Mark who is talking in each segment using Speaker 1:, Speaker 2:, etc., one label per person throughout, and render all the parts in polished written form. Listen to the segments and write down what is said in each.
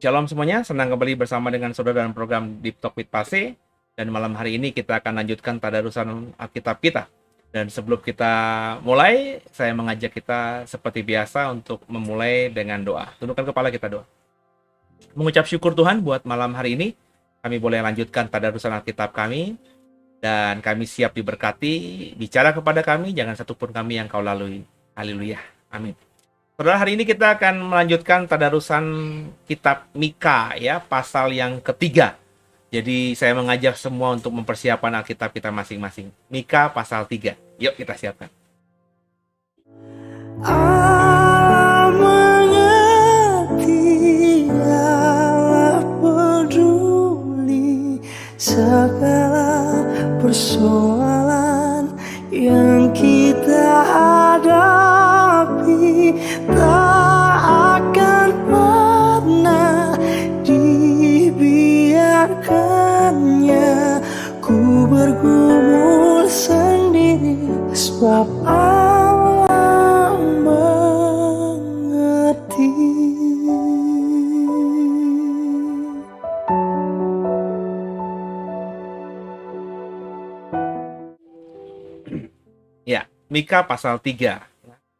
Speaker 1: Shalom semuanya, senang kembali bersama dengan saudara dalam program Deep Talk with Pase. Dan malam hari ini kita akan lanjutkan tadarusan Alkitab kita. Dan sebelum kita mulai, saya mengajak kita seperti biasa untuk memulai dengan doa. Tundukkan kepala kita doa. Mengucap syukur Tuhan buat malam hari ini. Kami boleh lanjutkan tadarusan Alkitab kami. Dan kami siap diberkati. Bicara kepada kami, jangan satupun kami yang kau lalui. Haleluya. Amin. Saudara, hari ini kita akan melanjutkan tadarusan kitab Mika ya, pasal yang ketiga. Jadi saya mengajak semua untuk mempersiapkan Alkitab kita masing-masing. Mika pasal 3. Yuk kita siapkan.
Speaker 2: Allah mengerti, Allah peduli segala persoalan yang kita hadapi. Tak akan pernah dibiarkannya ku bergumul sendiri, sebab Allah mengerti.
Speaker 1: Ya, Mika pasal 3.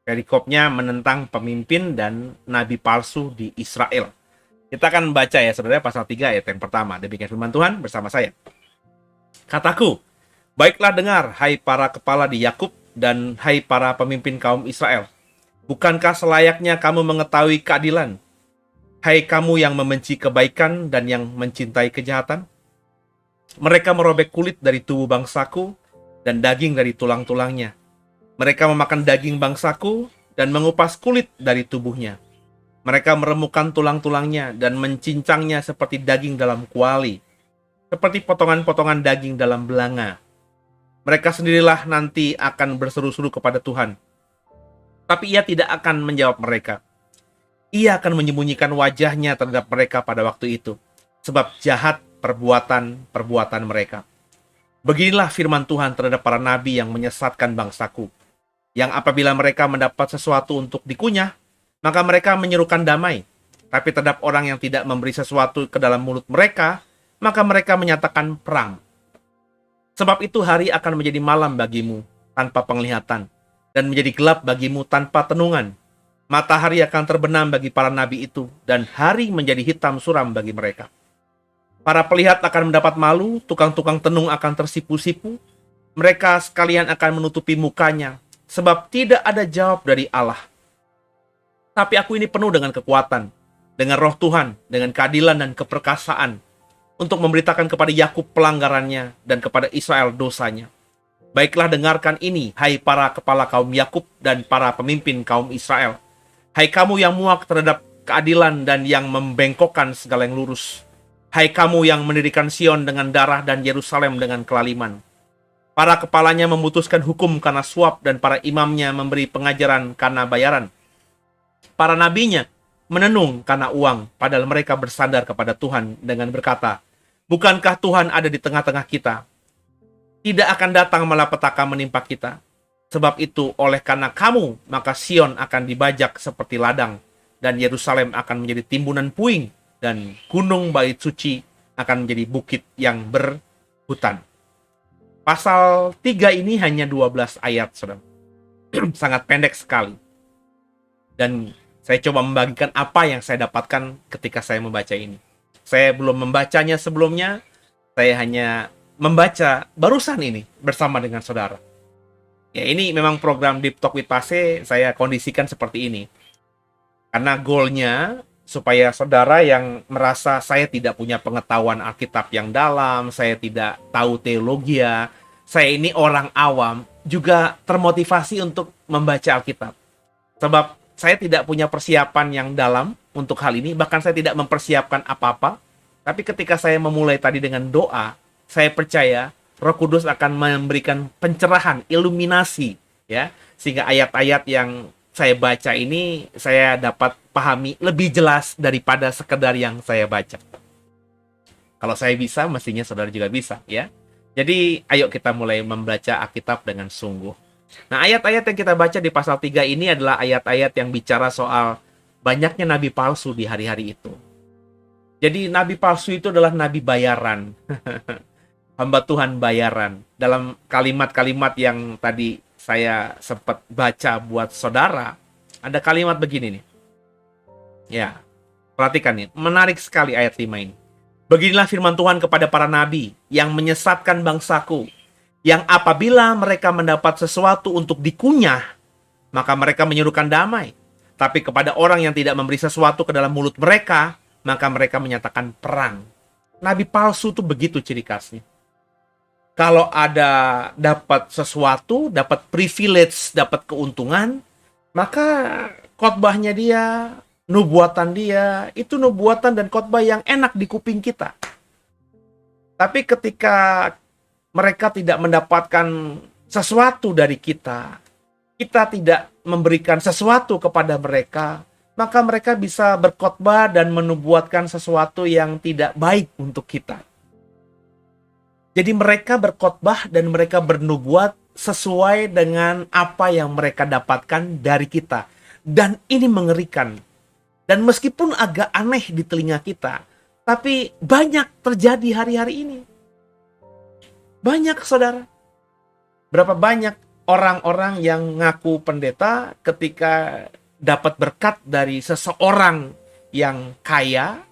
Speaker 1: Perikopnya menentang pemimpin dan nabi palsu di Israel. Kita akan membaca ya saudara pasal 3 ayat yang pertama. Demikian firman Tuhan bersama saya. Kataku, baiklah dengar hai para kepala di Yakub dan hai para pemimpin kaum Israel. Bukankah selayaknya kamu mengetahui keadilan? Hai kamu yang membenci kebaikan dan yang mencintai kejahatan? Mereka merobek kulit dari tubuh bangsaku dan daging dari tulang-tulangnya. Mereka memakan daging bangsaku dan mengupas kulit dari tubuhnya. Mereka meremukan tulang-tulangnya dan mencincangnya seperti daging dalam kuali, seperti potongan-potongan daging dalam belanga. Mereka sendirilah nanti akan berseru-seru kepada Tuhan. Tapi ia tidak akan menjawab mereka. Ia akan menyembunyikan wajahnya terhadap mereka pada waktu itu, sebab jahat perbuatan-perbuatan mereka. Beginilah firman Tuhan terhadap para nabi yang menyesatkan bangsaku, yang apabila mereka mendapat sesuatu untuk dikunyah, maka mereka menyerukan damai. Tapi terhadap orang yang tidak memberi sesuatu ke dalam mulut mereka, maka mereka menyatakan perang. Sebab itu hari akan menjadi malam bagimu tanpa penglihatan, dan menjadi gelap bagimu tanpa tenungan. Matahari akan terbenam bagi para nabi itu, dan hari menjadi hitam suram bagi mereka. Para pelihat akan mendapat malu, tukang-tukang tenung akan tersipu-sipu, mereka sekalian akan menutupi mukanya, sebab tidak ada jawab dari Allah. Tapi aku ini penuh dengan kekuatan, dengan roh Tuhan, dengan keadilan dan keperkasaan, untuk memberitakan kepada Yakub pelanggarannya dan kepada Israel dosanya. Baiklah dengarkan ini, hai para kepala kaum Yakub dan para pemimpin kaum Israel. Hai kamu yang muak terhadap keadilan dan yang membengkokkan segala yang lurus. Hai kamu yang mendirikan Sion dengan darah dan Yerusalem dengan kelaliman. Para kepalanya memutuskan hukum karena suap dan para imamnya memberi pengajaran karena bayaran. Para nabinya menenung karena uang, padahal mereka bersandar kepada Tuhan dengan berkata, bukankah Tuhan ada di tengah-tengah kita? Tidak akan datang malapetaka menimpa kita. Sebab itu, oleh karena kamu, maka Sion akan dibajak seperti ladang, dan Yerusalem akan menjadi timbunan puing, dan gunung bait suci akan menjadi bukit yang berhutan. Pasal 3 ini hanya 12 ayat, saudara. Sangat pendek sekali. Dan saya coba membagikan apa yang saya dapatkan ketika saya membaca ini. Saya belum membacanya sebelumnya, saya hanya membaca barusan ini bersama dengan saudara. Ya, ini memang program Deep Talk with Pase saya kondisikan seperti ini. Karena goalnya supaya saudara yang merasa saya tidak punya pengetahuan Alkitab yang dalam, saya tidak tahu teologi, saya ini orang awam, juga termotivasi untuk membaca Alkitab. Sebab saya tidak punya persiapan yang dalam untuk hal ini, bahkan saya tidak mempersiapkan apa-apa. Tapi ketika saya memulai tadi dengan doa, saya percaya Roh Kudus akan memberikan pencerahan, iluminasi, ya, sehingga ayat-ayat yang saya baca ini saya dapat pahami lebih jelas daripada sekedar yang saya baca. Kalau saya bisa, mestinya saudara juga bisa, ya. Jadi, ayo kita mulai membaca Alkitab dengan sungguh. Nah, ayat-ayat yang kita baca di pasal 3 ini adalah ayat-ayat yang bicara soal banyaknya nabi palsu di hari-hari itu. Jadi, nabi palsu itu adalah nabi bayaran. Hamba Tuhan bayaran. Dalam kalimat-kalimat yang tadi saya sempat baca buat saudara, ada kalimat begini nih. Ya, perhatikan nih. Menarik sekali ayat 5 ini. Beginilah firman Tuhan kepada para nabi yang menyesatkan bangsaku, yang apabila mereka mendapat sesuatu untuk dikunyah, maka mereka menyerukan damai. Tapi kepada orang yang tidak memberi sesuatu ke dalam mulut mereka, maka mereka menyatakan perang. Nabi palsu itu begitu ciri khasnya. Kalau ada dapat sesuatu, dapat privilege, dapat keuntungan, maka khotbahnya dia, nubuatan dia, itu nubuatan dan khotbah yang enak di kuping kita. Tapi ketika mereka tidak mendapatkan sesuatu dari kita, kita tidak memberikan sesuatu kepada mereka, maka mereka bisa berkhotbah dan menubuatkan sesuatu yang tidak baik untuk kita. Jadi mereka berkhotbah dan mereka bernubuat sesuai dengan apa yang mereka dapatkan dari kita. Dan ini mengerikan. Dan meskipun agak aneh di telinga kita, tapi banyak terjadi hari-hari ini. Banyak, saudara. Berapa banyak orang-orang yang ngaku pendeta ketika dapat berkat dari seseorang yang kaya,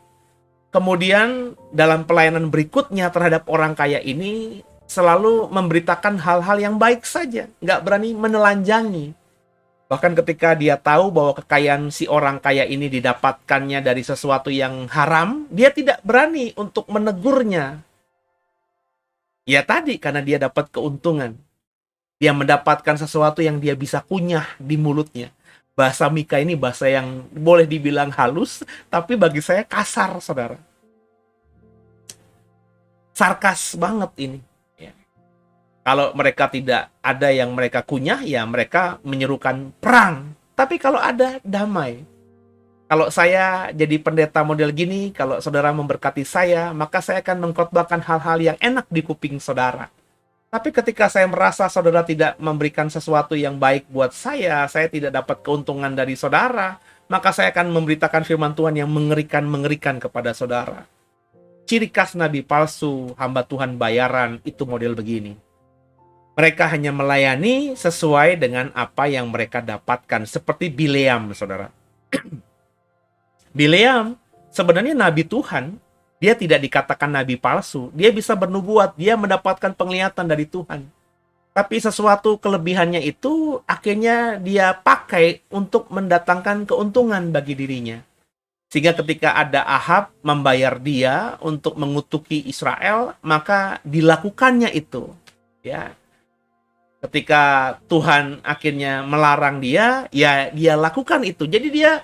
Speaker 1: kemudian dalam pelayanan berikutnya terhadap orang kaya ini selalu memberitakan hal-hal yang baik saja, nggak berani menelanjangi. Bahkan ketika dia tahu bahwa kekayaan si orang kaya ini didapatkannya dari sesuatu yang haram, dia tidak berani untuk menegurnya. Ya tadi, karena dia dapat keuntungan. Dia mendapatkan sesuatu yang dia bisa kunyah di mulutnya. Bahasa Mika ini bahasa yang boleh dibilang halus, tapi bagi saya kasar, saudara. Sarkas banget ini. Kalau mereka tidak ada yang mereka kunyah, ya mereka menyerukan perang. Tapi kalau ada, damai. Kalau saya jadi pendeta model gini, kalau saudara memberkati saya, maka saya akan mengkhotbahkan hal-hal yang enak di kuping saudara. Tapi ketika saya merasa saudara tidak memberikan sesuatu yang baik buat saya tidak dapat keuntungan dari saudara, maka saya akan memberitakan firman Tuhan yang mengerikan-mengerikan kepada saudara. Ciri khas nabi palsu, hamba Tuhan bayaran, itu model begini. Mereka hanya melayani sesuai dengan apa yang mereka dapatkan. Seperti Bileam, saudara. Bileam sebenarnya nabi Tuhan. Dia tidak dikatakan nabi palsu. Dia bisa bernubuat. Dia mendapatkan penglihatan dari Tuhan. Tapi sesuatu kelebihannya itu akhirnya dia pakai untuk mendatangkan keuntungan bagi dirinya. Sehingga ketika ada Ahab membayar dia untuk mengutuki Israel, maka dilakukannya itu. Ya. Ketika Tuhan akhirnya melarang dia, ya dia lakukan itu. Jadi dia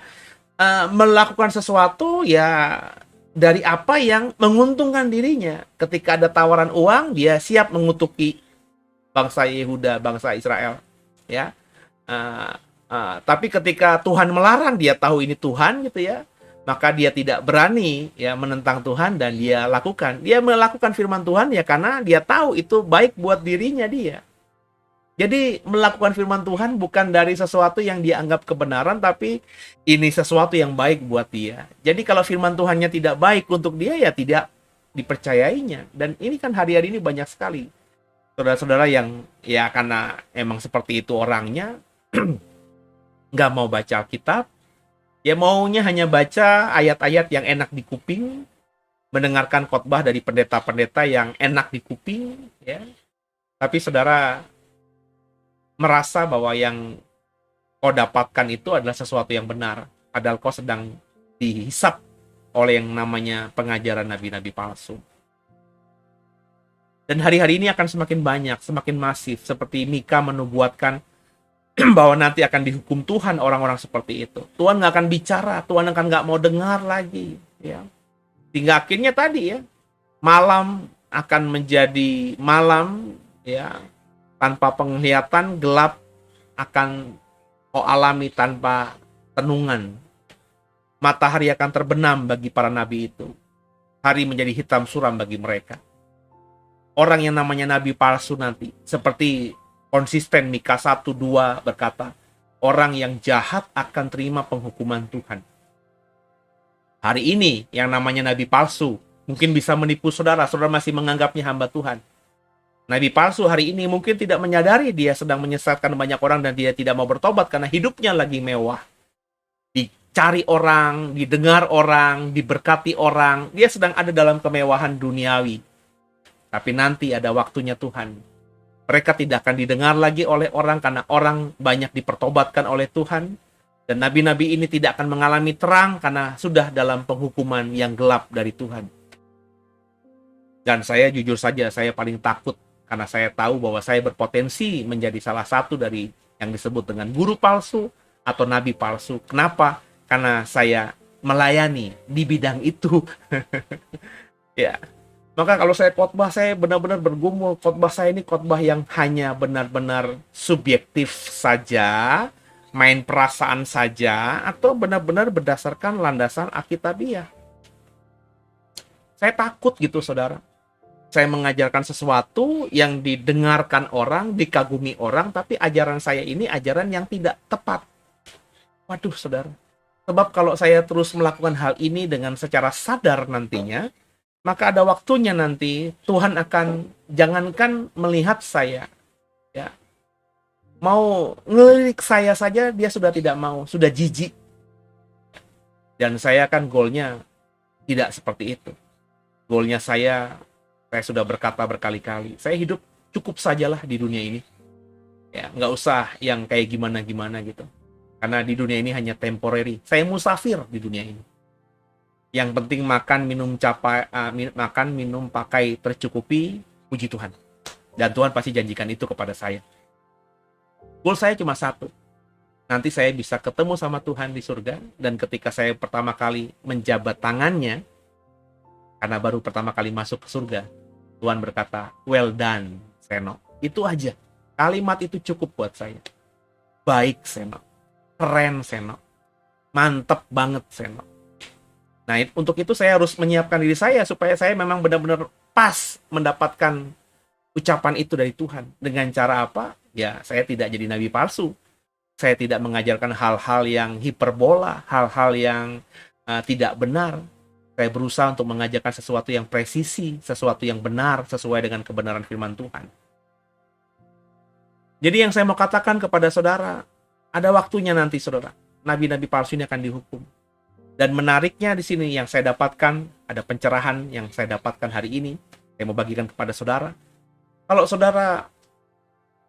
Speaker 1: melakukan sesuatu ya dari apa yang menguntungkan dirinya. Ketika ada tawaran uang, dia siap mengutuki bangsa Yehuda, bangsa Israel. Ya, tapi ketika Tuhan melarang, dia tahu ini Tuhan gitu ya, maka dia tidak berani ya menentang Tuhan dan dia lakukan. Dia melakukan firman Tuhan ya karena dia tahu itu baik buat dirinya dia. Jadi melakukan firman Tuhan bukan dari sesuatu yang dia anggap kebenaran, tapi ini sesuatu yang baik buat dia. Jadi kalau firman Tuhannya tidak baik untuk dia, ya tidak dipercayainya. Dan ini kan hari-hari ini banyak sekali saudara-saudara yang ya karena emang seperti itu orangnya, nggak mau baca Alkitab, ya maunya hanya baca ayat-ayat yang enak di kuping, mendengarkan khotbah dari pendeta-pendeta yang enak di kuping, ya. Tapi saudara merasa bahwa yang kau dapatkan itu adalah sesuatu yang benar, padahal kau sedang dihisap oleh yang namanya pengajaran nabi-nabi palsu. Dan hari-hari ini akan semakin banyak, semakin masif, seperti Mika menubuatkan bahwa nanti akan dihukum Tuhan orang-orang seperti itu. Tuhan nggak akan bicara, Tuhan akan nggak mau dengar lagi. Ya. Hingga akhirnya tadi ya, malam akan menjadi malam ya, tanpa penglihatan, gelap akan kau alami tanpa tenungan. Matahari akan terbenam bagi para nabi itu. Hari menjadi hitam suram bagi mereka. Orang yang namanya nabi palsu nanti, seperti konsisten Mika 1:2 berkata, orang yang jahat akan terima penghukuman Tuhan. Hari ini yang namanya nabi palsu mungkin bisa menipu saudara, saudara masih menganggapnya hamba Tuhan. Nabi palsu hari ini mungkin tidak menyadari dia sedang menyesatkan banyak orang dan dia tidak mau bertobat karena hidupnya lagi mewah. Dicari orang, didengar orang, diberkati orang, dia sedang ada dalam kemewahan duniawi. Tapi nanti ada waktunya Tuhan. Mereka tidak akan didengar lagi oleh orang karena orang banyak dipertobatkan oleh Tuhan. Dan nabi-nabi ini tidak akan mengalami terang karena sudah dalam penghukuman yang gelap dari Tuhan. Dan saya jujur saja, saya paling takut karena saya tahu bahwa saya berpotensi menjadi salah satu dari yang disebut dengan guru palsu atau nabi palsu. Kenapa? Karena saya melayani di bidang itu. Ya. Maka kalau saya khotbah, saya benar-benar bergumul. Khotbah saya ini khotbah yang hanya benar-benar subjektif saja, main perasaan saja, atau benar-benar berdasarkan landasan Alkitabiah. Saya takut gitu, saudara. Saya mengajarkan sesuatu yang didengarkan orang, dikagumi orang, tapi ajaran saya ini ajaran yang tidak tepat. Waduh, saudara. Sebab kalau saya terus melakukan hal ini dengan secara sadar nantinya, maka ada waktunya nanti Tuhan akan jangankan melihat saya, ya, mau ngelirik saya saja dia sudah tidak mau, sudah jijik. Dan saya kan goalnya tidak seperti itu. Goalnya saya sudah berkata berkali-kali, saya hidup cukup sajalah di dunia ini. Ya, nggak usah yang kayak gimana-gimana gitu. Karena di dunia ini hanya temporary. Saya musafir di dunia ini. Yang penting makan, minum, pakai, tercukupi, puji Tuhan. Dan Tuhan pasti janjikan itu kepada saya. Goal saya cuma satu. Nanti saya bisa ketemu sama Tuhan di surga. Dan ketika saya pertama kali menjabat tangannya, karena baru pertama kali masuk ke surga, Tuhan berkata, well done, Seno. Itu aja. Kalimat itu cukup buat saya. Baik, Seno. Keren, Seno. Mantep banget, Seno. Nah, untuk itu saya harus menyiapkan diri saya supaya saya memang benar-benar pas mendapatkan ucapan itu dari Tuhan. Dengan cara apa? Ya, saya tidak jadi nabi palsu. Saya tidak mengajarkan hal-hal yang hiperbola, hal-hal yang tidak benar. Saya berusaha untuk mengajarkan sesuatu yang presisi, sesuatu yang benar, sesuai dengan kebenaran firman Tuhan. Jadi yang saya mau katakan kepada saudara, ada waktunya nanti saudara, nabi-nabi palsu ini akan dihukum. Dan menariknya di sini yang saya dapatkan, ada pencerahan yang saya dapatkan hari ini, saya mau bagikan kepada saudara. Kalau saudara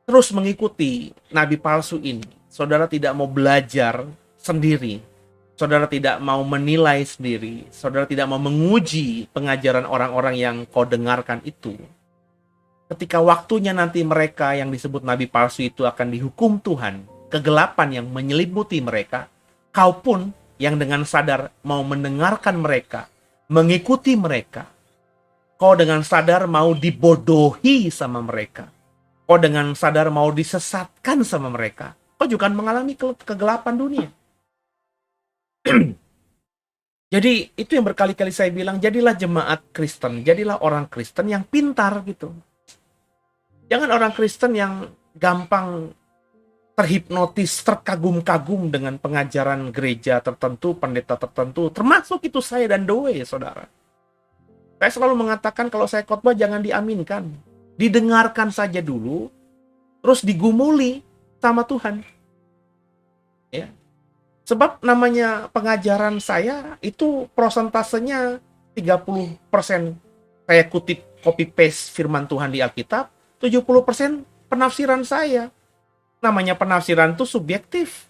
Speaker 1: terus mengikuti nabi palsu ini, saudara tidak mau belajar sendiri, saudara tidak mau menilai sendiri, saudara tidak mau menguji pengajaran orang-orang yang kau dengarkan itu, ketika waktunya nanti mereka yang disebut nabi palsu itu akan dihukum Tuhan, kegelapan yang menyelimuti mereka, kau pun yang dengan sadar mau mendengarkan mereka, mengikuti mereka. Kau dengan sadar mau dibodohi sama mereka. Kau dengan sadar mau disesatkan sama mereka. Kau juga akan mengalami kegelapan dunia. Jadi itu yang berkali-kali saya bilang, jadilah jemaat Kristen, jadilah orang Kristen yang pintar gitu. Jangan orang Kristen yang gampang terhipnotis, terkagum-kagum dengan pengajaran gereja tertentu, pendeta tertentu, termasuk itu saya dan Doe, saudara. Saya selalu mengatakan kalau saya khotbah jangan diaminkan. Didengarkan saja dulu, terus digumuli sama Tuhan. Ya. Sebab namanya pengajaran saya itu prosentasenya 30% saya kutip copy paste firman Tuhan di Alkitab, 70% penafsiran saya. Namanya penafsiran itu subjektif.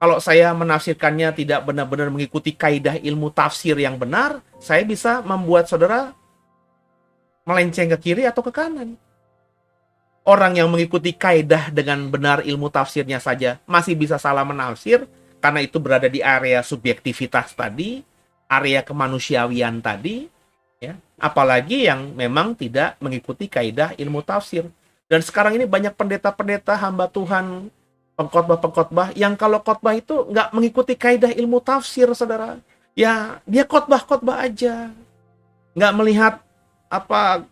Speaker 1: Kalau saya menafsirkannya tidak benar-benar mengikuti kaidah ilmu tafsir yang benar, saya bisa membuat saudara melenceng ke kiri atau ke kanan. Orang yang mengikuti kaidah dengan benar ilmu tafsirnya saja masih bisa salah menafsir, karena itu berada di area subjektivitas tadi, area kemanusiawian tadi, ya. Apalagi yang memang tidak mengikuti kaidah ilmu tafsir. Dan sekarang ini banyak pendeta-pendeta, hamba Tuhan, pengkhotbah-pengkhotbah yang kalau khotbah itu nggak mengikuti kaidah ilmu tafsir, saudara. Ya, dia khotbah-khotbah aja, nggak melihat apa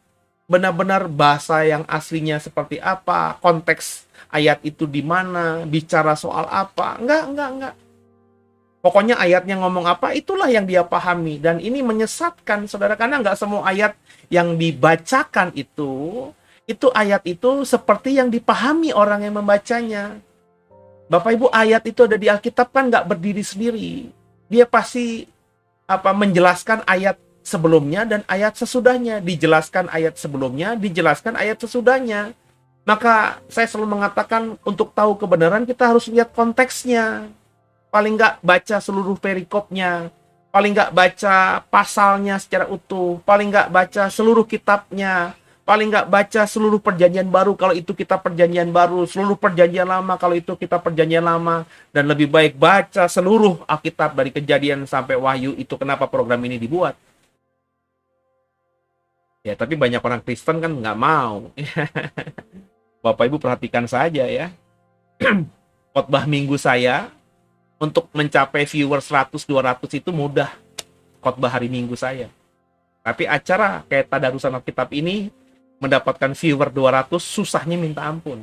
Speaker 1: benar-benar bahasa yang aslinya seperti apa, konteks ayat itu di mana, bicara soal apa. Enggak. Pokoknya ayatnya ngomong apa, itulah yang dia pahami. Dan ini menyesatkan, saudara, karena nggak semua ayat yang dibacakan itu ayat itu seperti yang dipahami orang yang membacanya. Bapak Ibu, ayat itu ada di Alkitab kan nggak berdiri sendiri. Dia pasti menjelaskan ayat sebelumnya dan ayat sesudahnya, dijelaskan ayat sebelumnya, dijelaskan ayat sesudahnya. Maka saya selalu mengatakan untuk tahu kebenaran kita harus lihat konteksnya. Paling nggak baca seluruh perikopnya, paling nggak baca pasalnya secara utuh, paling nggak baca seluruh kitabnya, paling nggak baca seluruh perjanjian baru kalau itu kitab perjanjian baru, seluruh perjanjian lama kalau itu kitab perjanjian lama, dan lebih baik baca seluruh Alkitab dari Kejadian sampai Wahyu. Itu kenapa program ini dibuat. Ya, tapi banyak orang Kristen kan nggak mau. Bapak Ibu perhatikan saja ya. Khotbah minggu saya, untuk mencapai viewer 100-200 itu mudah. Khotbah hari minggu saya. Tapi acara kayak Tadarusan Alkitab ini, mendapatkan viewer 200, susahnya minta ampun.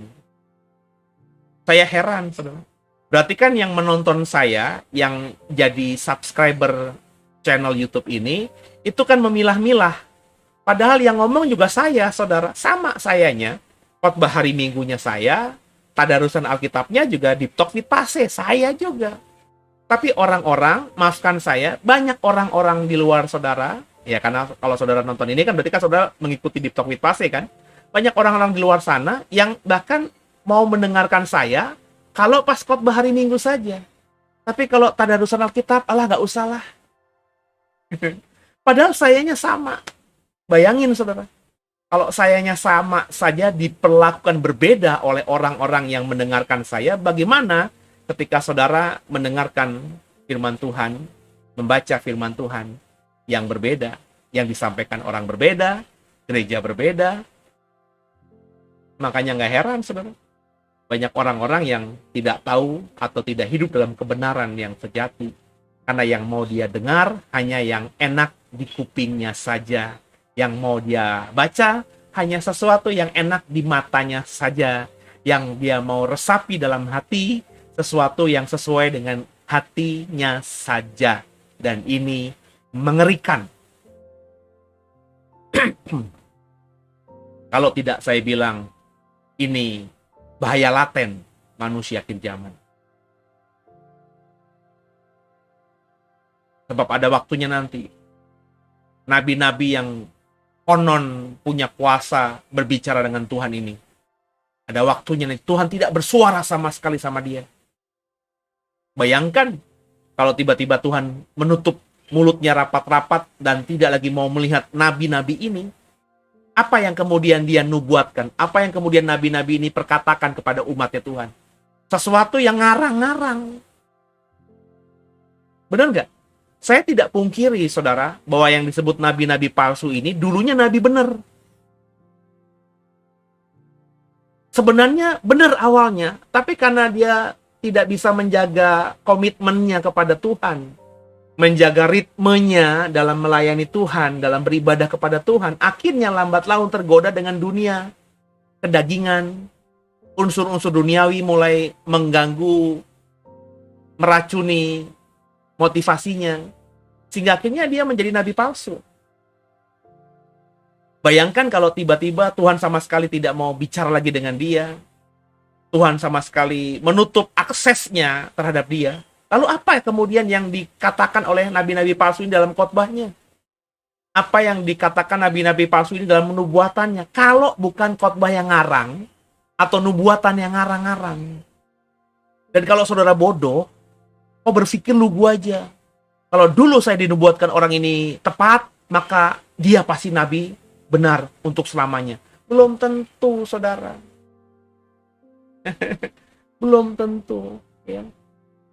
Speaker 1: Saya heran, saudara. Berarti kan yang menonton saya, yang jadi subscriber channel YouTube ini, itu kan memilah-milah. Padahal yang ngomong juga saya, saudara. Sama sayanya. Khotbah hari minggunya saya, Tadarusan Alkitabnya juga Deep Talk with Pase, saya juga. Tapi orang-orang, maafkan saya, banyak orang-orang di luar saudara, ya karena kalau saudara nonton ini kan berarti kan saudara mengikuti Deep Talk with Pase kan. Banyak orang-orang di luar sana yang bahkan mau mendengarkan saya kalau pas khotbah hari minggu saja. Tapi kalau Tadarusan Alkitab, alah nggak usah lah. Padahal sayanya sama. Bayangin saudara, kalau sayanya sama saja diperlakukan berbeda oleh orang-orang yang mendengarkan saya, bagaimana ketika saudara mendengarkan firman Tuhan, membaca firman Tuhan yang berbeda, yang disampaikan orang berbeda, gereja berbeda. Makanya nggak heran, saudara. Banyak orang-orang yang tidak tahu atau tidak hidup dalam kebenaran yang sejati. Karena yang mau dia dengar hanya yang enak di kupingnya saja. Yang mau dia baca hanya sesuatu yang enak di matanya saja. Yang dia mau resapi dalam hati, sesuatu yang sesuai dengan hatinya saja. Dan ini mengerikan. Kalau tidak saya bilang, ini bahaya laten manusia akhir zaman. Sebab ada waktunya nanti, nabi-nabi yang konon punya kuasa berbicara dengan Tuhan ini, ada waktunya nanti Tuhan tidak bersuara sama sekali sama dia. Bayangkan kalau tiba-tiba Tuhan menutup mulutnya rapat-rapat dan tidak lagi mau melihat nabi-nabi ini. Apa yang kemudian dia nubuatkan? Apa yang kemudian nabi-nabi ini perkatakan kepada umatnya Tuhan? Sesuatu yang ngarang-ngarang. Benar nggak? Saya tidak pungkiri, saudara, bahwa yang disebut nabi-nabi palsu ini dulunya nabi benar. Sebenarnya benar awalnya, tapi karena dia tidak bisa menjaga komitmennya kepada Tuhan, menjaga ritmenya dalam melayani Tuhan, dalam beribadah kepada Tuhan, akhirnya lambat laun tergoda dengan dunia, kedagingan, unsur-unsur duniawi mulai mengganggu, meracuni motivasinya, sehingga akhirnya dia menjadi nabi palsu. Bayangkan kalau tiba-tiba Tuhan sama sekali tidak mau bicara lagi dengan dia, Tuhan sama sekali menutup aksesnya terhadap dia. Lalu apa kemudian yang dikatakan oleh nabi-nabi palsu ini dalam khotbahnya? Apa yang dikatakan nabi-nabi palsu ini dalam nubuatannya? Kalau bukan khotbah yang ngarang, atau nubuatan yang ngarang-ngarang. Dan kalau saudara bodoh, kau berpikir lu gua aja. Kalau dulu saya dinubuatkan orang ini tepat, maka dia pasti nabi benar untuk selamanya. Belum tentu, saudara. Belum tentu, ya.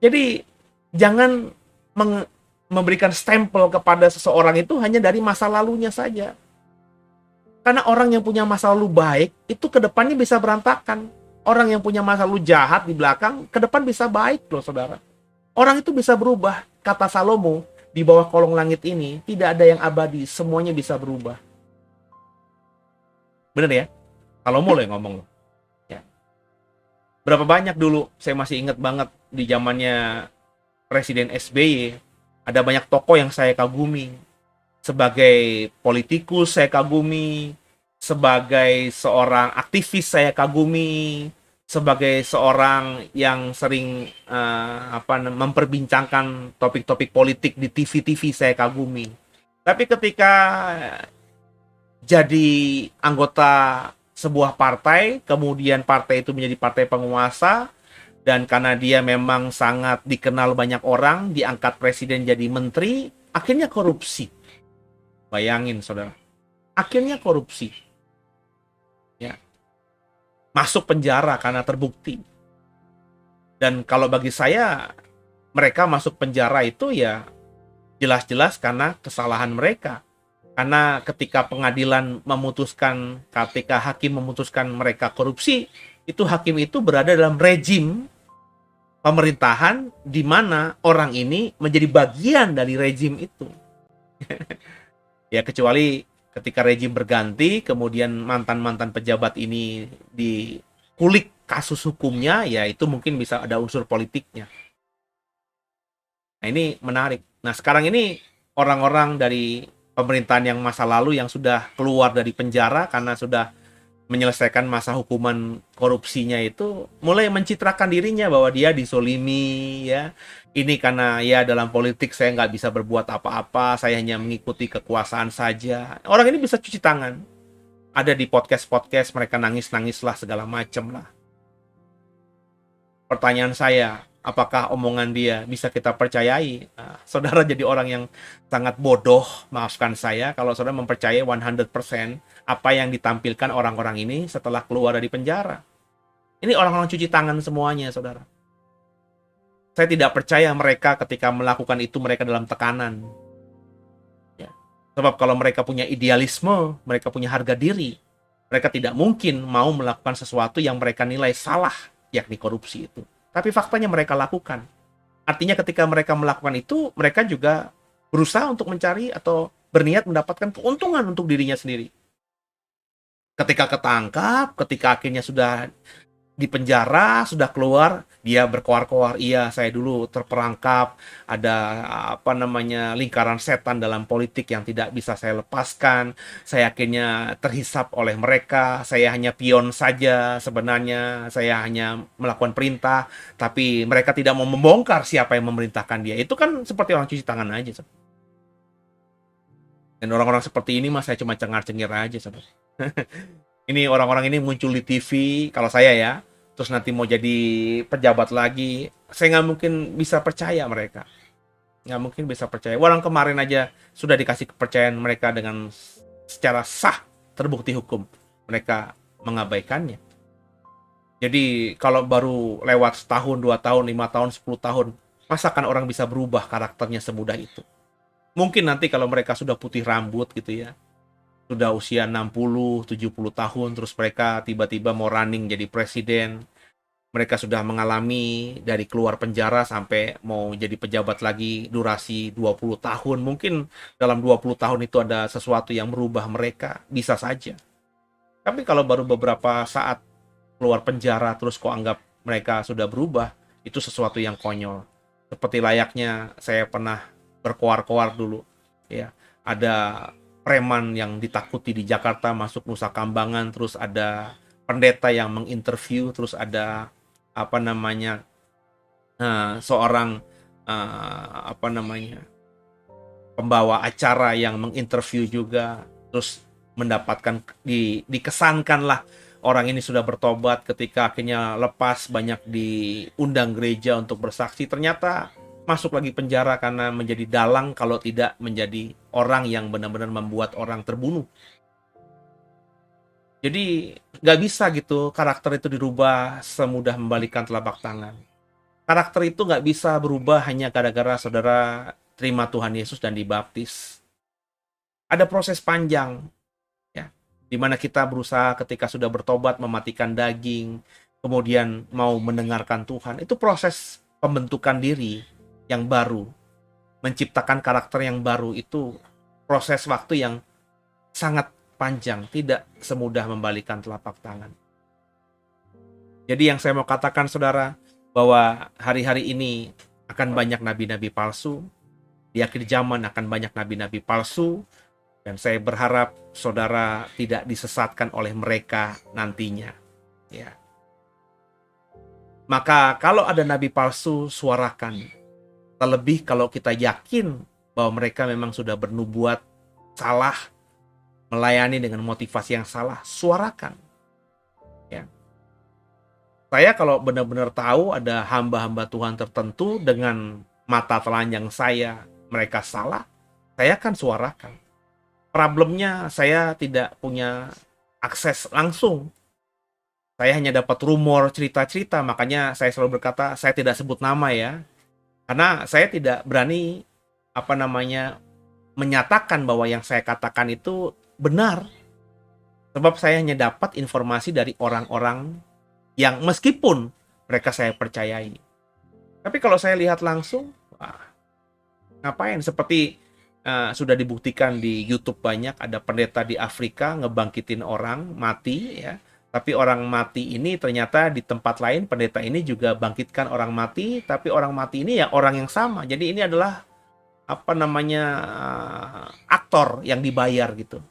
Speaker 1: Jadi jangan memberikan stempel kepada seseorang itu hanya dari masa lalunya saja. Karena orang yang punya masa lalu baik itu ke depannya bisa berantakan. Orang yang punya masa lalu jahat di belakang ke depan bisa baik loh, saudara. Orang itu bisa berubah. Kata Salomo, di bawah kolong langit ini tidak ada yang abadi, semuanya bisa berubah. Bener ya? Salomo loh yang ngomong loh. Ya. Berapa banyak dulu, saya masih ingat banget di zamannya Presiden SBY, ada banyak tokoh yang saya kagumi. Sebagai politikus saya kagumi, sebagai seorang aktivis saya kagumi, sebagai seorang yang sering memperbincangkan topik-topik politik di TV-TV saya kagumi. Tapi ketika jadi anggota sebuah partai, kemudian partai itu menjadi partai penguasa, dan karena dia memang sangat dikenal banyak orang, diangkat presiden jadi menteri, akhirnya korupsi. Bayangin, saudara. Akhirnya korupsi. Ya. Masuk penjara karena terbukti. Dan kalau bagi saya, mereka masuk penjara itu ya jelas-jelas karena kesalahan mereka. Karena ketika pengadilan memutuskan, ketika hakim memutuskan mereka korupsi, itu hakim itu berada dalam rejim pemerintahan di mana orang ini menjadi bagian dari rejim itu. Ya, kecuali ketika rejim berganti, kemudian mantan-mantan pejabat ini dikulik kasus hukumnya, ya itu mungkin bisa ada unsur politiknya. Nah, ini menarik. Nah, sekarang ini orang-orang dari pemerintahan yang masa lalu yang sudah keluar dari penjara karena sudah menyelesaikan masa hukuman korupsinya itu mulai mencitrakan dirinya bahwa dia disolimi, ya. Ini karena ya dalam politik saya nggak bisa berbuat apa-apa, saya hanya mengikuti kekuasaan saja. Orang ini bisa cuci tangan. Ada di podcast-podcast mereka nangis-nangis lah segala macem lah. Pertanyaan saya, apakah omongan dia bisa kita percayai? Nah, saudara jadi orang yang sangat bodoh, maafkan saya, kalau saudara mempercayai 100% apa yang ditampilkan orang-orang ini setelah keluar dari penjara. Ini orang-orang cuci tangan semuanya, saudara. Saya tidak percaya mereka ketika melakukan itu mereka dalam tekanan. Ya. Sebab kalau mereka punya idealisme, mereka punya harga diri, mereka tidak mungkin mau melakukan sesuatu yang mereka nilai salah, yakni korupsi itu. Tapi faktanya mereka lakukan. Artinya ketika mereka melakukan itu, mereka juga berusaha untuk mencari atau berniat mendapatkan keuntungan untuk dirinya sendiri. Ketika ketangkap, ketika akhirnya sudah di penjara, sudah keluar, dia berkoar-koar, iya saya dulu terperangkap, ada lingkaran setan dalam politik yang tidak bisa saya lepaskan, saya akhirnya terhisap oleh mereka, saya hanya pion saja sebenarnya, saya hanya melakukan perintah, tapi mereka tidak mau membongkar siapa yang memerintahkan dia. Itu kan seperti orang cuci tangan aja. Dan orang-orang seperti ini mas saya cuma cengar-cengir aja. Ini orang-orang ini muncul di TV, kalau saya ya, terus nanti mau jadi pejabat lagi, saya nggak mungkin bisa percaya mereka. Nggak mungkin bisa percaya. Orang kemarin aja sudah dikasih kepercayaan mereka dengan secara sah, terbukti hukum. Mereka mengabaikannya. Jadi kalau baru lewat setahun, 2 tahun, 5 tahun, 10 tahun, masakan orang bisa berubah karakternya semudah itu? Mungkin nanti kalau mereka sudah putih rambut gitu ya, sudah usia 60, 70 tahun, terus mereka tiba-tiba mau running jadi presiden. Mereka sudah mengalami dari keluar penjara sampai mau jadi pejabat lagi durasi 20 tahun. Mungkin dalam 20 tahun itu ada sesuatu yang merubah mereka, bisa saja. Tapi kalau baru beberapa saat keluar penjara terus kok anggap mereka sudah berubah, itu sesuatu yang konyol. Seperti layaknya saya pernah berkoar-koar dulu, ya. Ada preman yang ditakuti di Jakarta masuk Nusa Kambangan, terus ada pendeta yang menginterview, terus ada seorang pembawa acara yang menginterview juga, terus mendapatkan dikesankanlah orang ini sudah bertobat, ketika akhirnya lepas banyak diundang gereja untuk bersaksi, ternyata masuk lagi penjara karena menjadi dalang kalau tidak menjadi orang yang benar-benar membuat orang terbunuh. Jadi nggak bisa gitu karakter itu dirubah semudah membalikan telapak tangan. Karakter itu nggak bisa berubah hanya gara-gara saudara terima Tuhan Yesus dan dibaptis. Ada proses panjang, ya, di mana kita berusaha ketika sudah bertobat mematikan daging, kemudian mau mendengarkan Tuhan. Itu proses pembentukan diri yang baru, menciptakan karakter yang baru itu proses waktu yang sangat panjang, tidak semudah membalikan telapak tangan. Jadi yang saya mau katakan saudara, bahwa hari-hari ini akan banyak nabi-nabi palsu, di akhir zaman akan banyak nabi-nabi palsu, dan saya berharap saudara tidak disesatkan oleh mereka nantinya. Ya. Maka kalau ada nabi palsu, suarakan. Terlebih kalau kita yakin bahwa mereka memang sudah bernubuat salah, melayani dengan motivasi yang salah, suarakan. Ya. Saya kalau benar-benar tahu ada hamba-hamba Tuhan tertentu dengan mata telanjang saya, mereka salah, saya akan suarakan. Problemnya saya tidak punya akses langsung. Saya hanya dapat rumor, cerita-cerita, makanya saya selalu berkata, saya tidak sebut nama ya. Karena saya tidak berani menyatakan bahwa yang saya katakan itu benar. Sebab saya hanya dapat informasi dari orang-orang yang meskipun mereka saya percayai. Tapi kalau saya lihat langsung, ngapain? Seperti sudah dibuktikan di YouTube banyak, ada pendeta di Afrika ngebangkitin orang mati ya. Tapi orang mati ini ternyata di tempat lain pendeta ini juga bangkitkan orang mati, tapi orang mati ini ya orang yang sama. Jadi ini adalah aktor yang dibayar gitu.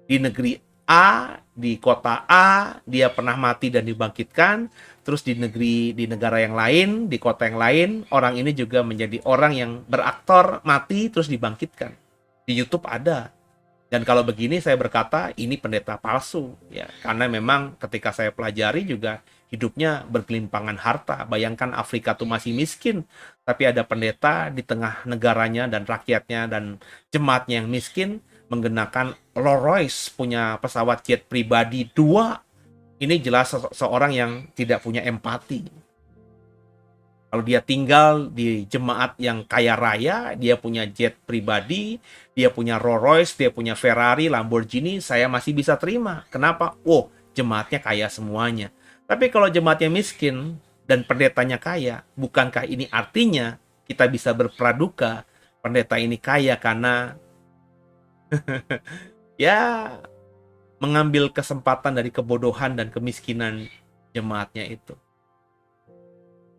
Speaker 1: Di negeri A, di kota A, dia pernah mati dan dibangkitkan. Terus di negara yang lain, di kota yang lain, orang ini juga menjadi orang yang beraktor, mati, terus dibangkitkan. Di YouTube ada. Dan kalau begini saya berkata, ini pendeta palsu. Ya, karena memang ketika saya pelajari juga hidupnya berkelimpangan harta. Bayangkan Afrika itu masih miskin, tapi ada pendeta di tengah negaranya dan rakyatnya dan jemaatnya yang miskin, menggunakan Rolls Royce, punya pesawat jet pribadi 2. Ini jelas seorang yang tidak punya empati. Kalau dia tinggal di jemaat yang kaya raya, dia punya jet pribadi, dia punya Rolls Royce, dia punya Ferrari, Lamborghini, saya masih bisa terima. Kenapa? Jemaatnya kaya semuanya. Tapi kalau jemaatnya miskin dan pendetanya kaya, bukankah ini artinya kita bisa berpraduga pendeta ini kaya karena ya mengambil kesempatan dari kebodohan dan kemiskinan jemaatnya itu.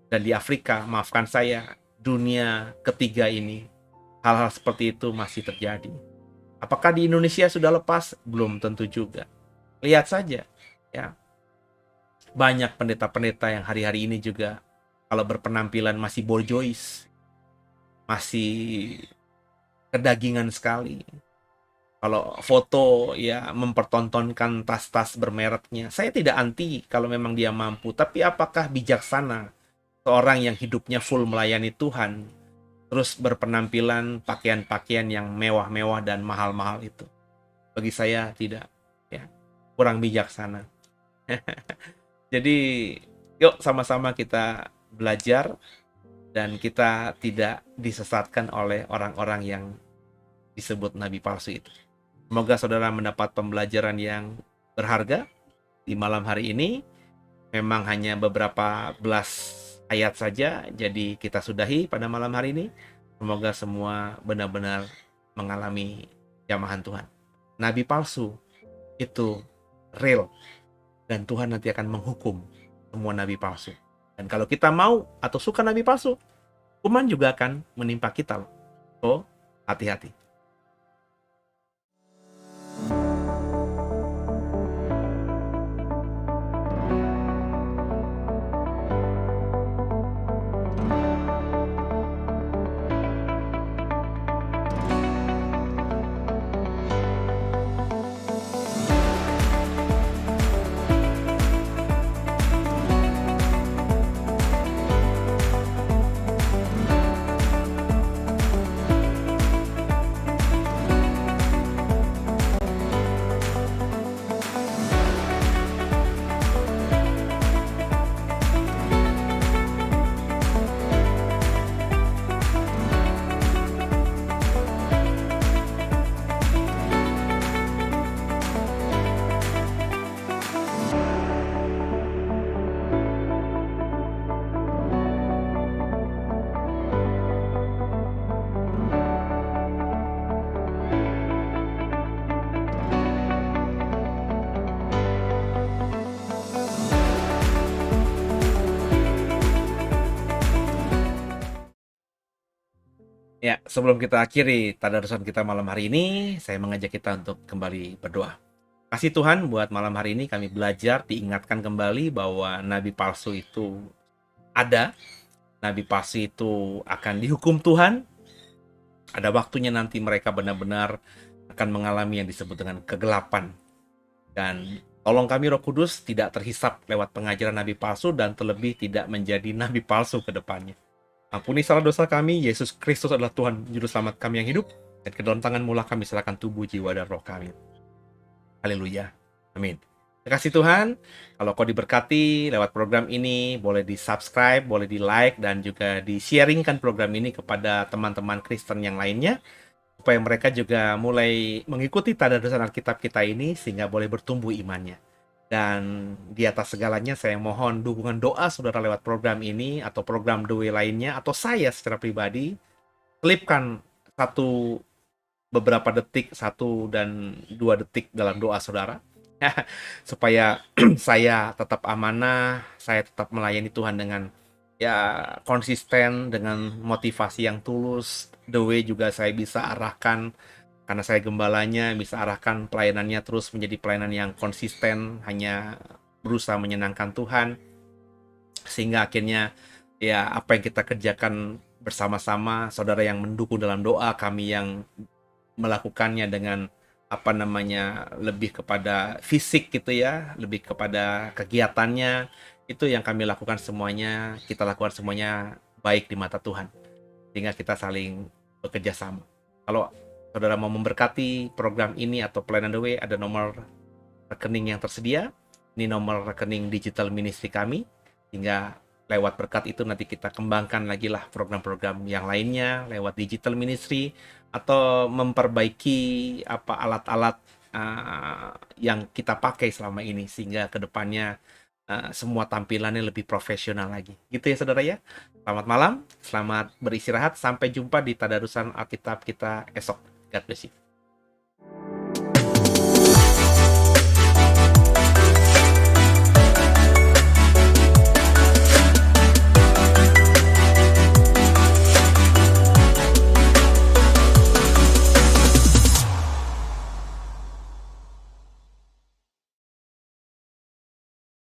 Speaker 1: Dan di Afrika, maafkan saya, dunia ketiga ini, hal-hal seperti itu masih terjadi. Apakah di Indonesia sudah lepas? Belum tentu juga. Lihat saja, ya. Banyak pendeta-pendeta yang hari-hari ini juga, kalau berpenampilan masih borjois, masih kedagingan sekali. Kalau foto ya mempertontonkan tas-tas bermereknya. Saya tidak anti kalau memang dia mampu. Tapi apakah bijaksana seorang yang hidupnya full melayani Tuhan terus berpenampilan pakaian-pakaian yang mewah-mewah dan mahal-mahal itu? Bagi saya tidak. Ya, kurang bijaksana. Jadi yuk sama-sama kita belajar dan kita tidak disesatkan oleh orang-orang yang disebut nabi palsu itu. Semoga saudara mendapat pembelajaran yang berharga di malam hari ini. Memang hanya beberapa belas ayat saja, jadi kita sudahi pada malam hari ini. Semoga semua benar-benar mengalami jamahan Tuhan. Nabi palsu itu real, dan Tuhan nanti akan menghukum semua nabi palsu. Dan kalau kita mau atau suka nabi palsu, hukuman juga akan menimpa kita. So, hati-hati. Ya, sebelum kita akhiri tadarusan kita malam hari ini, saya mengajak kita untuk kembali berdoa. Kasih Tuhan, buat malam hari ini kami belajar diingatkan kembali bahwa nabi palsu itu ada, nabi palsu itu akan dihukum Tuhan. Ada waktunya nanti mereka benar-benar akan mengalami yang disebut dengan kegelapan. Dan tolong kami Roh Kudus tidak terhisap lewat pengajaran nabi palsu dan terlebih tidak menjadi nabi palsu ke depannya. Ampuni salah dosa kami, Yesus Kristus adalah Tuhan Juru Selamat kami yang hidup, dan ke dalam tangan-Mu lah kami serahkan tubuh, jiwa, dan roh kami. Haleluya. Amin. Terima kasih Tuhan. Kalau kau diberkati lewat program ini, boleh di-subscribe, boleh di-like, dan juga di-sharingkan program ini kepada teman-teman Kristen yang lainnya, supaya mereka juga mulai mengikuti tadarusan Alkitab kita ini, sehingga boleh bertumbuh imannya. Dan di atas segalanya saya mohon dukungan doa saudara lewat program ini atau program The Way lainnya, atau saya secara pribadi, selipkan beberapa detik, 1 dan 2 detik dalam doa saudara, supaya saya tetap amanah, saya tetap melayani Tuhan dengan ya konsisten, dengan motivasi yang tulus. The Way juga saya bisa arahkan, karena saya gembalanya, bisa arahkan pelayanannya terus menjadi pelayanan yang konsisten, hanya berusaha menyenangkan Tuhan, sehingga akhirnya ya apa yang kita kerjakan bersama-sama, saudara yang mendukung dalam doa, kami yang melakukannya dengan apa namanya, lebih kepada fisik gitu ya, lebih kepada kegiatannya, itu yang kami lakukan semuanya, kita lakukan semuanya baik di mata Tuhan, sehingga kita saling bekerja sama. Kalau saudara mau memberkati program ini atau pelayanan The Way, ada nomor rekening yang tersedia. Ini nomor rekening digital ministry kami, hingga lewat berkat itu nanti kita kembangkan lagi lah program-program yang lainnya lewat digital ministry, atau memperbaiki apa alat-alat yang kita pakai selama ini, sehingga kedepannya semua tampilannya lebih profesional lagi. Gitu ya saudara ya. Selamat malam, selamat beristirahat. Sampai jumpa di tadarusan Alkitab kita esok. God bless you.